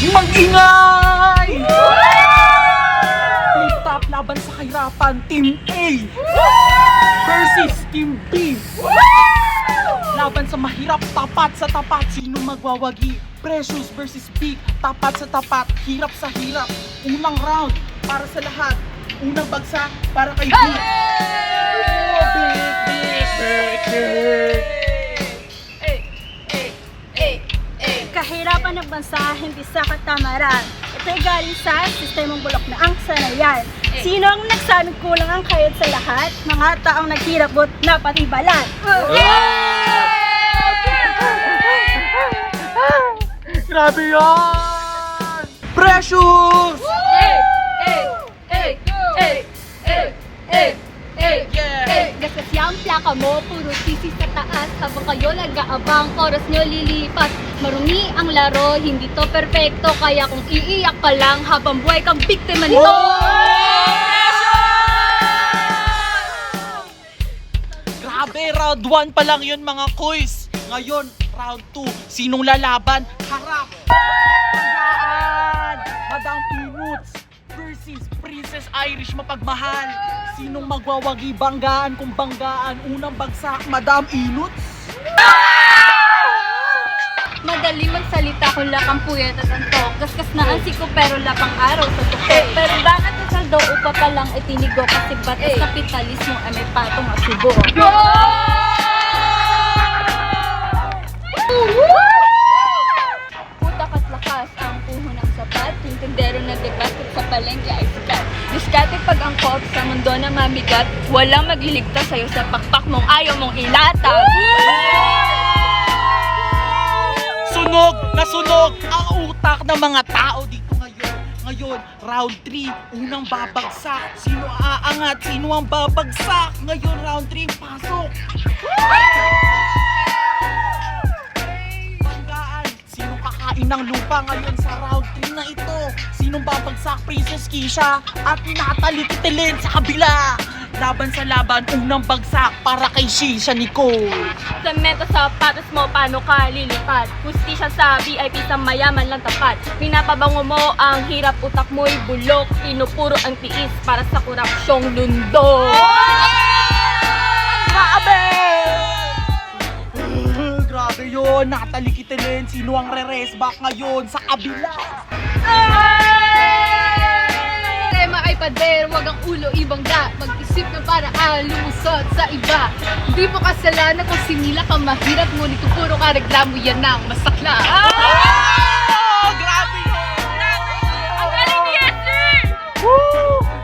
Mag-ingay! Flip-top laban sa kahirapan, Team A versus Team B. Laban sa mahirap, tapat sa tapat, sino magwawagi? Precious versus Big, tapat sa tapat, hirap sa hirap. Unang round, para sa lahat. Unang bagsak, para kay Big. Oh, Big. Kahirapan ng bansa, hindi sa katamaran. Ito'y galing sa sistemang bulok na ang sanayan. Sino ang nagsabing kulang ang kayod sa lahat? Mga taong naghirap at napatibalan. Grabe yan! Precious! Kasi ang plaka mo, puro sisi sa taas. Habang kayo nag-aabang, oras nyo lilipas. Marumi ang laro, hindi to perfecto. Kaya kung iiyak ka lang, habang buhay kang biktima nito. Grabe, round 1 pa lang yun mga kuys. Ngayon, round 2. Sinong lalaban? Harap! Tandaan! Madam Inuts versus Princess Irish Mapagmahal. Sinong magwawagi? Banggaan kung banggaan. Unang bagsak, Madam Inuts. Madali magsalita kung lakang puyat at antok. Gasgas na ang siko pero lapang araw sa tuktok. Pero bakit ang saldo upa pa lang itinigo? Kasi batas kapitalismo ay may patong at subo. Putak at lakas ang puho ng sapat. Yung tindero na debasit sa palengke ay sikat. Diskarte pag angkop sa mundo na mamigat. Walang magliligtas sa'yo sa pakpak mong ayaw mong ilatag. Sunog na sunog ang utak ng mga tao dito ngayon. Ngayon, round 3, unang babagsak. Sino aangat? Sino ang babagsak? Ngayon, round 3, pasok. Banggaan. Sino kakain ng lupa ngayon sa round 3 na ito? Sinong babagsak? Princess Kisha at Natalie Titilin sa kabila. Laban sa laban, unang bagsak para kay Shisha Nicole. Semento sa patas mo, paano ka lilipat? Hustisya sa VIP sa mayaman lang tapat. Pinapabango mo ang hirap, utak mo'y bulok. Inupuro ang tiis para sa korupsyong lundo. Grabe! Grabe yun, Natalie Titilin. Sino ang re-race back ngayon sa kabila? Tema ay pader, wag ang ulo ibangga. Mag-isip ng paraan, lumusot sa iba. Hindi mo kasalanan kung sinila ka mahirap. Ngunit kung puro ka reklamo, yan ang masakla. Grabe yun! Ang galing ni Esther!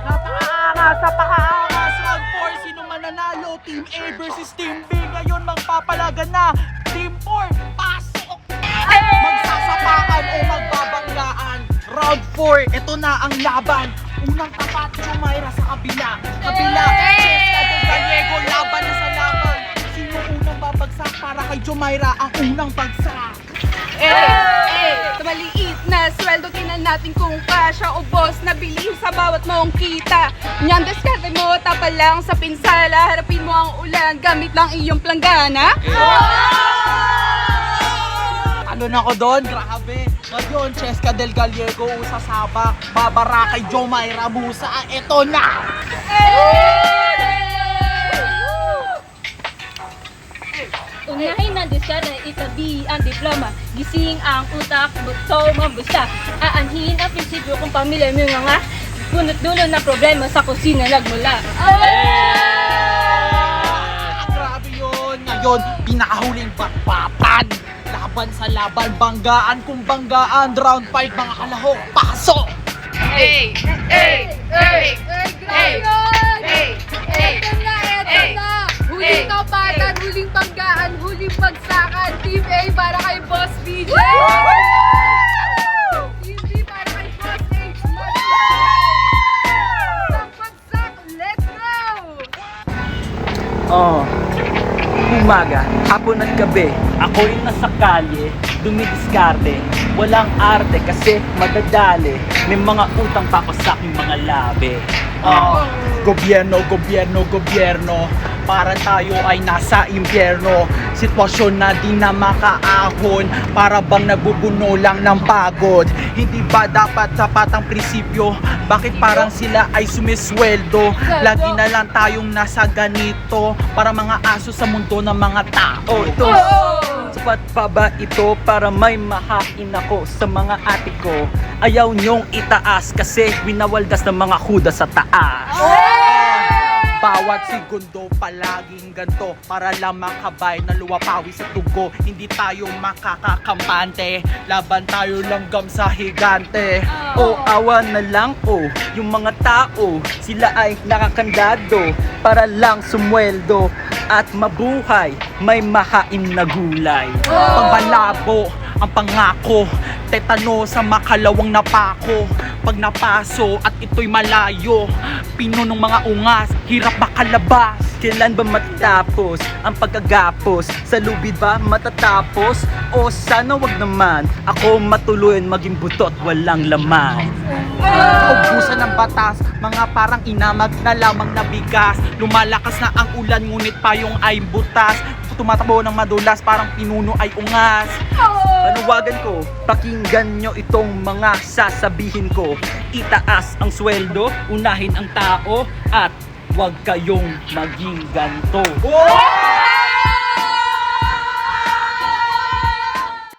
Napakaangas, napakaangas. Round 4, sino mananalo? Team A versus Team B. Ngayon magpapalagan na. Team 4, pasok! Magsasapakan o magbabanggaan. Round 4, ito na ang laban. Unang tapat, Jumaira sa kabila. Kabila, Cheska de Gallego, laban na sa laban. Sino unang babagsak para kay Jumaira? Ang unang bagsak. Sa maliit na sweldo, tingnan natin kung kasya o boss na bilhin sa bawat mong kita. Niyang diskarte mo, tapa lang sa pinsala. Harapin mo ang ulan, gamit lang iyong planggana. Ano na ko doon? Grabe. Ngayon, Cheska del Gallego, usasabak. Babara kay Jumaira Musa. Ito na! Unahin ang diskarte, itabi ang diploma. Gising ang utak, bukso mabusta. Aanhin ang prinsipyo kung pamilya mo yung mga punot dulo na problema sa kusina nagmula. Grabe yun! Ngayon, pinakahuling batpatan. Laban sa laban, banggaan kung banggaan. Round 5, mga kalahok, pasok! Huling kapatan, huling panggaan, huling pagsakan. Team A para kay Boss BJ. Team B para kay Boss H. Isang pagsak, let's go! Umaga, hapon at gabi, ako'y nasa kalye, dumidiskarte. Walang arte kasi madadali. May mga utang pa ako sa aking mga labi. Gobyerno, gobyerno, gobyerno. para tayo ay nasa impyerno. Sitwasyon na di na makaahon, para bang nabubuno lang ng pagod. Hindi ba dapat sapat ang prinsipyo? Bakit parang sila ay sumisweldo? Lagi na lang tayong nasa ganito, para mga aso sa mundo ng mga tao. Sapat pa ba ito para may mahain ako sa mga ate ko? Ayaw nyong itaas kasi winawaldas ng mga huda sa taas. Bawat segundo palaging ganto, para lang makabay na luwapawi sa tugo. Hindi tayo makakakampante, laban tayo langgam sa higante. O awa na lang yung mga tao, sila ay nakakandado para lang sumweldo at mabuhay, may mahain na gulay. Pangbalabo ang pangako, tetano sa makalawang napako. Pag napaso at ito'y malayo, pino ng mga ungas, hirap makalabas. Kailan ba matatapos ang pagkagapos? Sa lubid ba matatapos? O sana wag naman ako matuloy maging butot walang laman. Kaubusan ng batas, mga parang inamag na lamang na bigas. Lumalakas na ang ulan ngunit payong ay butas. Tumatakbo ng madulas, parang pinuno ay ungas. Panawagan ko, pakinggan nyo itong mga sasabihin ko. Itaas ang sweldo, unahin ang tao, at huwag kayong maging ganto.